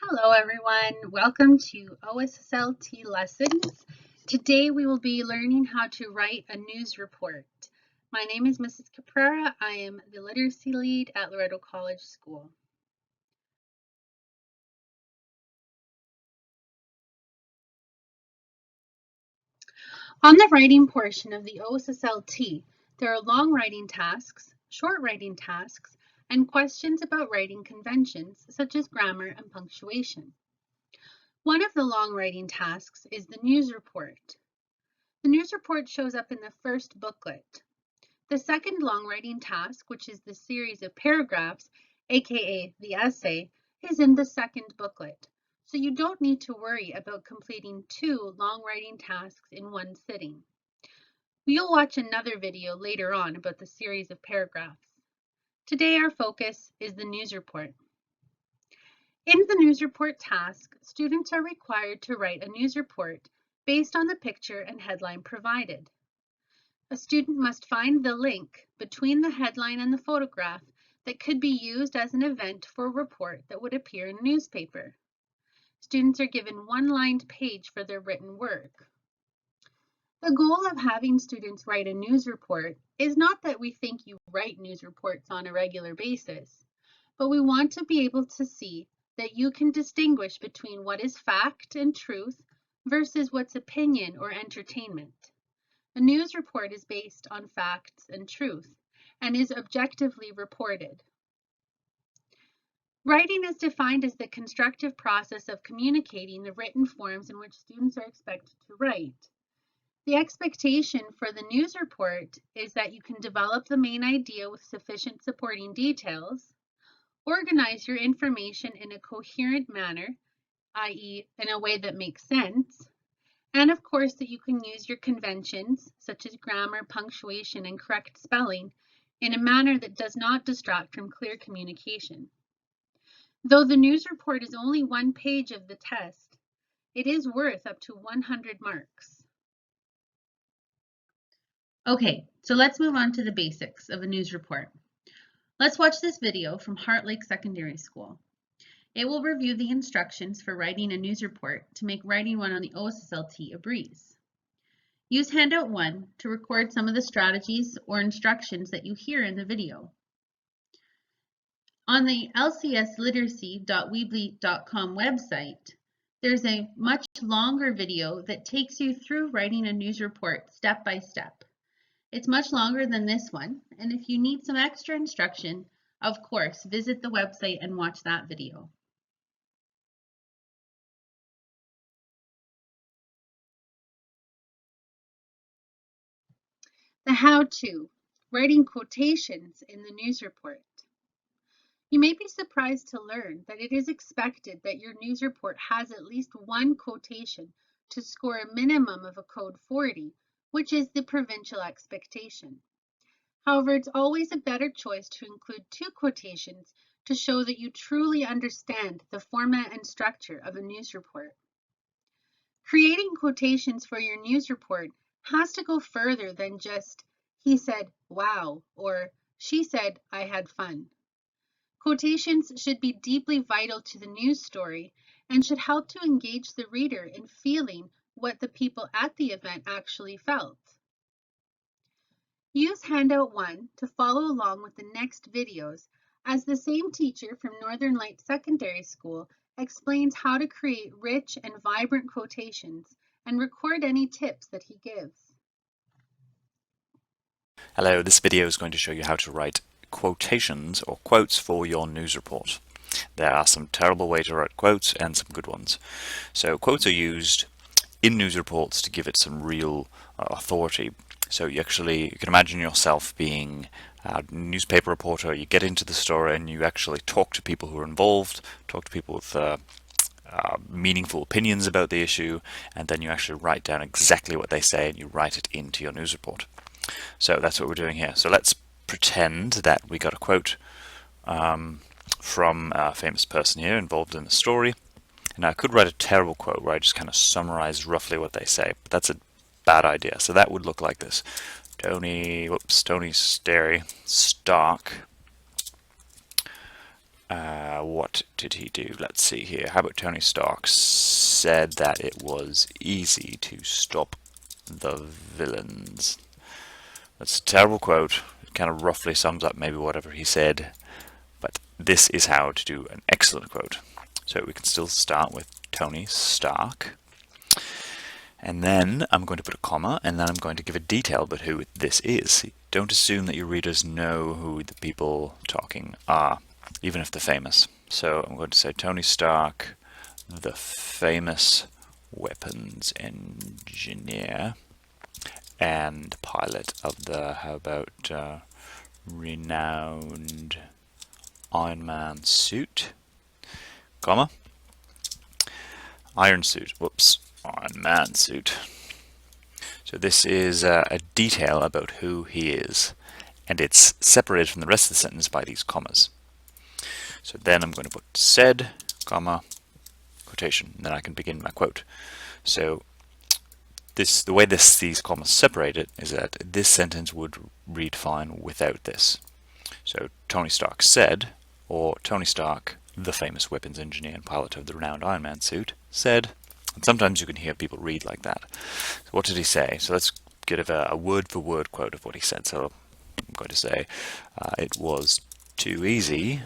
Hello everyone, welcome to OSSLT lessons. Today we will be learning how to write a news report. My name is Mrs. Caprera. I am the literacy lead at Loretto College School. On the writing portion of the OSSLT, there are long writing tasks, short writing tasks, and questions about writing conventions such as grammar and punctuation. One of the long writing tasks is the news report. The news report shows up in the first booklet. The second long writing task, which is the series of paragraphs, aka the essay, is in the second booklet. So you don't need to worry about completing two long writing tasks in one sitting. We'll watch another video later on about the series of paragraphs. Today our focus is the news report. In the news report task, students are required to write a news report based on the picture and headline provided. A student must find the link between the headline and the photograph that could be used as an event for a report that would appear in a newspaper. Students are given one-lined page for their written work. The goal of having students write a news report is not that we think you write news reports on a regular basis, but we want to be able to see that you can distinguish between what is fact and truth versus what's opinion or entertainment. A news report is based on facts and truth and is objectively reported. Writing is defined as the constructive process of communicating the written forms in which students are expected to write. The expectation for the news report is that you can develop the main idea with sufficient supporting details, organize your information in a coherent manner, i.e., in a way that makes sense, and of course that you can use your conventions, such as grammar, punctuation, and correct spelling, in a manner that does not distract from clear communication. Though the news report is only one page of the test, it is worth up to 100 marks. Okay, so let's move on to the basics of a news report. Let's watch this video from Heart Lake Secondary School. It will review the instructions for writing a news report to make writing one on the OSSLT a breeze. Use handout 1 to record some of the strategies or instructions that you hear in the video. On the lcsliteracy.weebly.com website, there's a much longer video that takes you through writing a news report step by step. It's much longer than this one, and if you need some extra instruction, of course, visit the website and watch that video. The how-to, writing quotations in the news report. You may be surprised to learn that it is expected that your news report has at least one quotation to score a minimum of a code 40, which is the provincial expectation. However, it's always a better choice to include two quotations to show that you truly understand the format and structure of a news report. Creating quotations for your news report has to go further than just, "He said, wow," or "She said, I had fun." Quotations should be deeply vital to the news story and should help to engage the reader in feeling what the people at the event actually felt. Use handout 1 to follow along with the next videos as the same teacher from Northern Lights Secondary School explains how to create rich and vibrant quotations and record any tips that he gives. Hello, this video is going to show you how to write quotations or quotes for your news report. There are some terrible ways to write quotes and some good ones. So quotes are used in news reports to give it some real authority. So you can imagine yourself being a newspaper reporter. You get into the story and you actually talk to people who are involved, talk to people with meaningful opinions about the issue, and then you actually write down exactly what they say and you write it into your news report. So that's what we're doing here. So let's pretend that we got a quote from a famous person here involved in the story. Now I could write a terrible quote where I just kind of summarize roughly what they say, but that's a bad idea. So that would look like this. Tony Stark What did he do? Let's see here. How about Tony Stark said that it was easy to stop the villains. That's a terrible quote. It kind of roughly sums up maybe whatever he said, but this is how to do an excellent quote. So we can still start with Tony Stark, and then I'm going to put a comma, and then I'm going to give a detail about who this is. Don't assume that your readers know who the people talking are, even if they're famous. So I'm going to say Tony Stark, the famous weapons engineer and pilot of the, how about renowned Iron Man suit, comma, Iron suit, whoops, Iron Man suit. So this is a detail about who he is, and it's separated from the rest of the sentence by these commas. So then I'm going to put said, comma, quotation, and then I can begin my quote. So the way these commas separate it is that this sentence would read fine without this. So Tony Stark said, or Tony Stark, the famous weapons engineer and pilot of the renowned Iron Man suit, said, and sometimes you can hear people read like that. So what did he say? So let's give a word-for-word quote of what he said. So I'm going to say, it was too easy.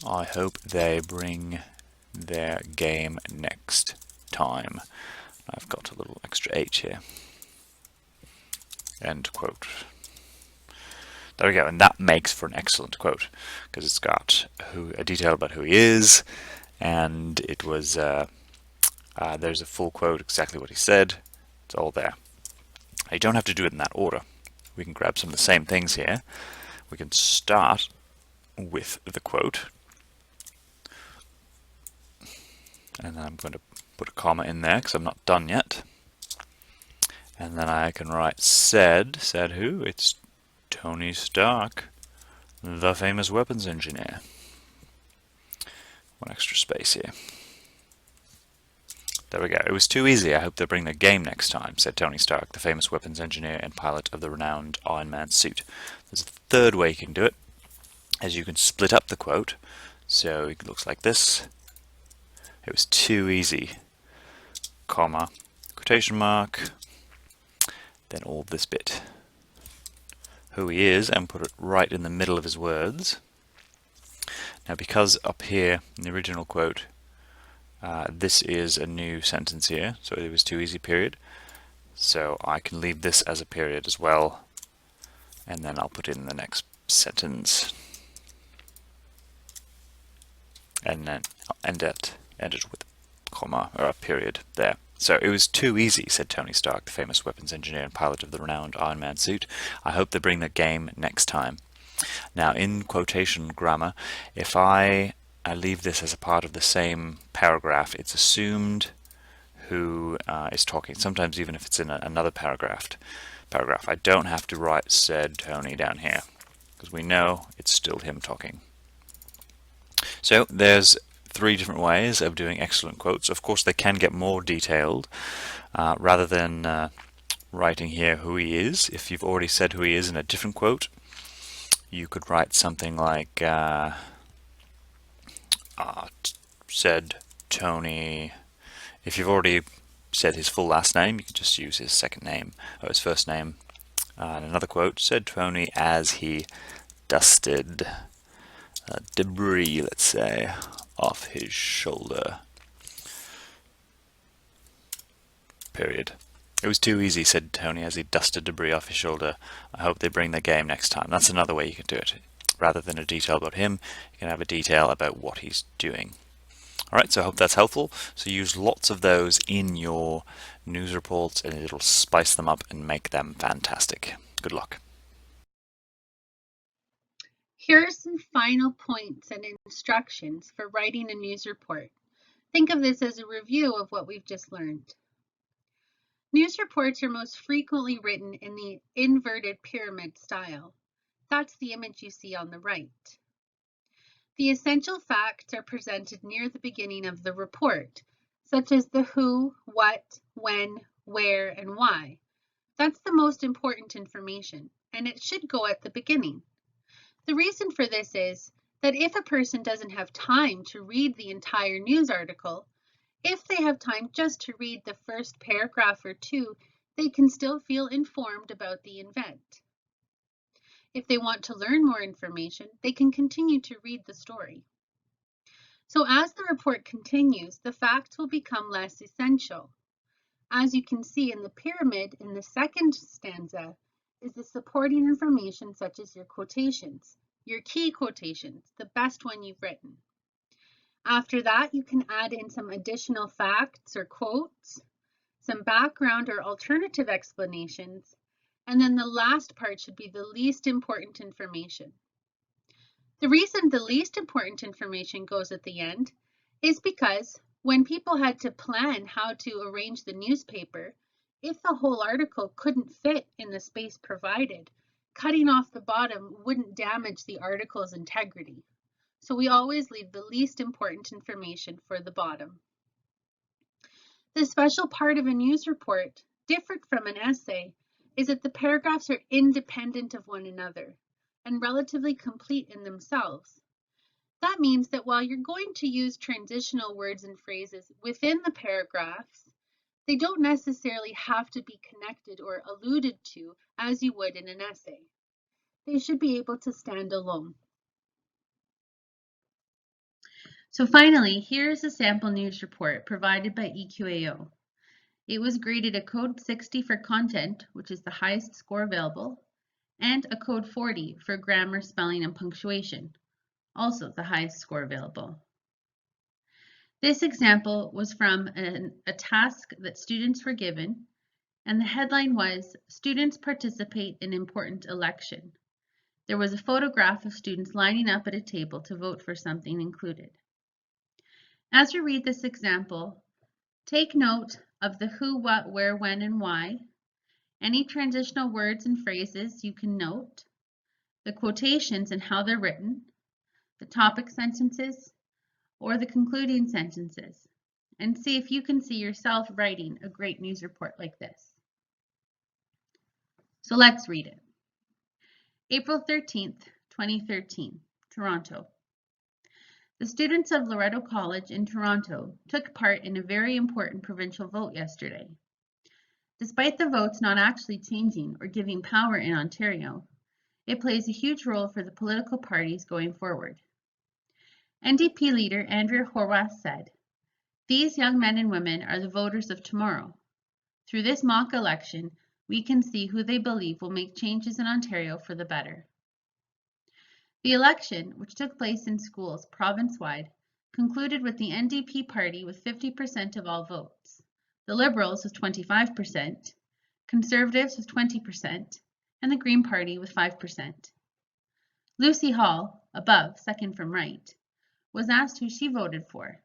I hope they bring their game next time. I've got a little extra H here. End quote. There we go, and that makes for an excellent quote because it's got a detail about who he is, and it was there's a full quote, exactly what he said. It's all there. You don't have to do it in that order. We can grab some of the same things here. We can start with the quote, and then I'm going to put a comma in there because I'm not done yet. And then I can write said who? It's Tony Stark, the famous weapons engineer. One extra space here. There we go. It was too easy. I hope they'll bring the game next time, said Tony Stark, the famous weapons engineer and pilot of the renowned Iron Man suit. There's a third way you can do it, as you can split up the quote. So it looks like this. It was too easy, comma, quotation mark, then all this bit. Who he is, and put it right in the middle of his words. Now because up here in the original quote, this is a new sentence here, so it was too easy period. So I can leave this as a period as well, and then I'll put in the next sentence. And then I'll end it with a comma or a period there. So it was too easy, said Tony Stark, the famous weapons engineer and pilot of the renowned Iron Man suit. I hope they bring the game next time. Now in quotation grammar, if I leave this as a part of the same paragraph, it's assumed who is talking, sometimes even if it's in another paragraph. I don't have to write said Tony down here, because we know it's still him talking. So there's 3 different ways of doing excellent quotes. Of course, they can get more detailed. Rather than writing here who he is, if you've already said who he is in a different quote, you could write something like said Tony. If you've already said his full last name, you can just use his second name or his first name. And another quote, said Tony as he dusted debris, let's say, off his shoulder. Period. It was too easy, said Tony as he dusted debris off his shoulder. I hope they bring the game next time. That's another way you can do it. Rather than a detail about him, you can have a detail about what he's doing. Alright, so I hope that's helpful. So use lots of those in your news reports and it'll spice them up and make them fantastic. Good luck. Here are some final points and instructions for writing a news report. Think of this as a review of what we've just learned. News reports are most frequently written in the inverted pyramid style. That's the image you see on the right. The essential facts are presented near the beginning of the report, such as the who, what, when, where, and why. That's the most important information, and it should go at the beginning. The reason for this is that if a person doesn't have time to read the entire news article, if they have time just to read the first paragraph or two, they can still feel informed about the event. If they want to learn more information, they can continue to read the story. So as the report continues, the facts will become less essential. As you can see in the pyramid in the second stanza is the supporting information such as your quotations, your key quotations, the best one you've written. After that, you can add in some additional facts or quotes, some background or alternative explanations, and then the last part should be the least important information. The reason the least important information goes at the end is because when people had to plan how to arrange the newspaper, if the whole article couldn't fit in the space provided, cutting off the bottom wouldn't damage the article's integrity. So we always leave the least important information for the bottom. The special part of a news report, different from an essay, is that the paragraphs are independent of one another and relatively complete in themselves. That means that while you're going to use transitional words and phrases within the paragraphs, they don't necessarily have to be connected or alluded to as you would in an essay. They should be able to stand alone. So finally, here is a sample news report provided by EQAO. It was graded a code 60 for content, which is the highest score available, and a code 40 for grammar, spelling, and punctuation, also the highest score available. This example was from a task that students were given, and the headline was, "Students Participate in Important Election." There was a photograph of students lining up at a table to vote for something included. As you read this example, take note of the who, what, where, when, and why. Any transitional words and phrases you can note, the quotations and how they're written, the topic sentences, or the concluding sentences, and see if you can see yourself writing a great news report like this. So let's read it. April 13th, 2013, Toronto. The students of Loretto College in Toronto took part in a very important provincial vote yesterday. Despite the votes not actually changing or giving power in Ontario, it plays a huge role for the political parties going forward. NDP leader Andrea Horwath said, "These young men and women are the voters of tomorrow. Through this mock election, we can see who they believe will make changes in Ontario for the better." The election, which took place in schools province-wide, concluded with the NDP party with 50% of all votes, the Liberals with 25%, Conservatives with 20%, and the Green Party with 5%. Lucy Hall, above, second from right, was asked who she voted for.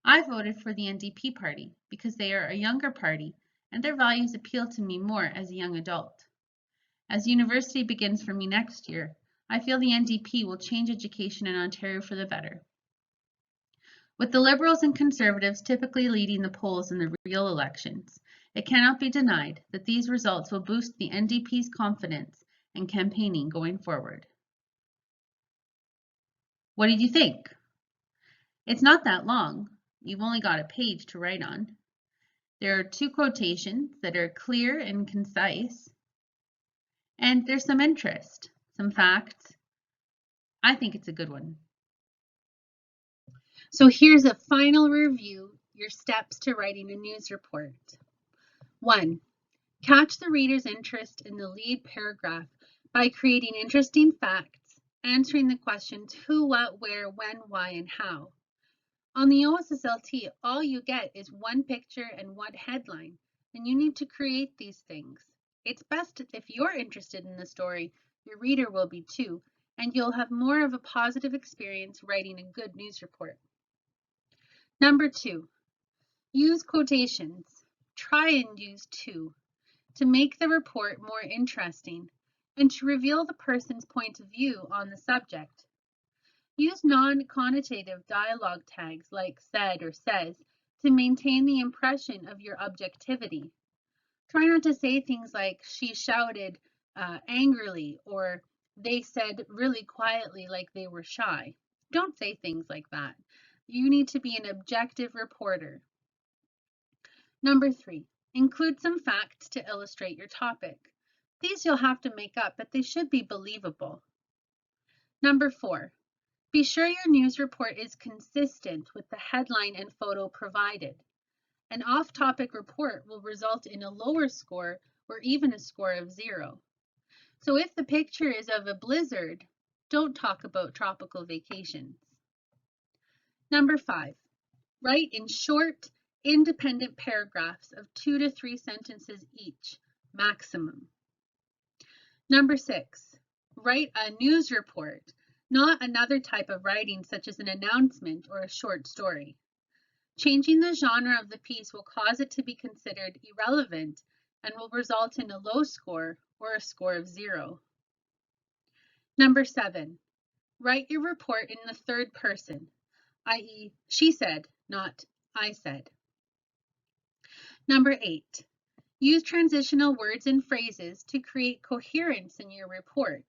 "I voted for the NDP party because they are a younger party and their values appeal to me more as a young adult. As university begins for me next year, I feel the NDP will change education in Ontario for the better." With the Liberals and Conservatives typically leading the polls in the real elections, it cannot be denied that these results will boost the NDP's confidence in campaigning going forward. What did you think? It's not that long. You've only got a page to write on. There are 2 quotations that are clear and concise, and there's some interest, some facts. I think it's a good one. So here's a final review, your steps to writing a news report. 1. Catch the reader's interest in the lead paragraph by creating interesting facts, answering the questions who, what, where, when, why, and how. On the OSSLT, all you get is one picture and one headline, and you need to create these things. It's best if you're interested in the story, your reader will be too, and you'll have more of a positive experience writing a good news report. Number 2, use quotations. Try and use 2 to make the report more interesting and to reveal the person's point of view on the subject. Use non-connotative dialogue tags like said or says to maintain the impression of your objectivity. Try not to say things like she shouted angrily or They said really quietly like they were shy. Don't say things like that. You need to be an objective reporter. Number 3, include some facts to illustrate your topic. These you'll have to make up, but they should be believable. Number 4, be sure your news report is consistent with the headline and photo provided. An off-topic report will result in a lower score or even a score of 0. So if the picture is of a blizzard, don't talk about tropical vacations. Number 5, write in short, independent paragraphs of 2 to 3 sentences each, maximum. Number 6, write a news report, not another type of writing such as an announcement or a short story. Changing the genre of the piece will cause it to be considered irrelevant and will result in a low score or a score of 0. Number 7, write your report in the third person, i.e., she said, not I said. Number 8, use transitional words and phrases to create coherence in your report.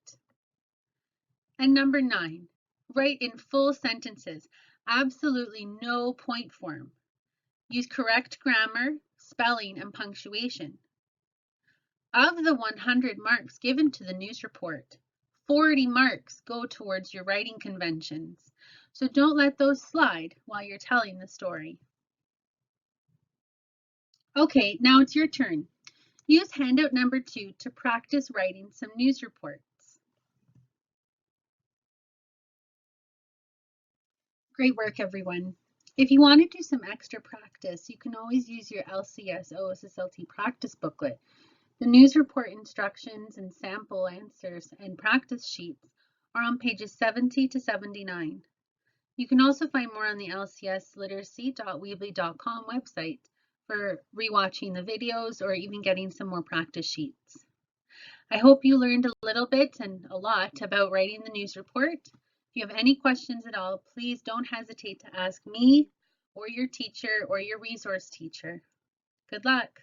And number 9, write in full sentences, absolutely no point form. Use correct grammar, spelling, and punctuation. Of the 100 marks given to the news report, 40 marks go towards your writing conventions. So don't let those slide while you're telling the story. Okay, now it's your turn. Use handout number 2 to practice writing some news reports. Great work, everyone. If you want to do some extra practice, you can always use your LCS OSSLT practice booklet. The news report instructions and sample answers and practice sheets are on pages 70 to 79. You can also find more on the lcsliteracy.weebly.com website for rewatching the videos or even getting some more practice sheets. I hope you learned a little bit and a lot about writing the news report. If you have any questions at all, please don't hesitate to ask me or your teacher or your resource teacher. Good luck.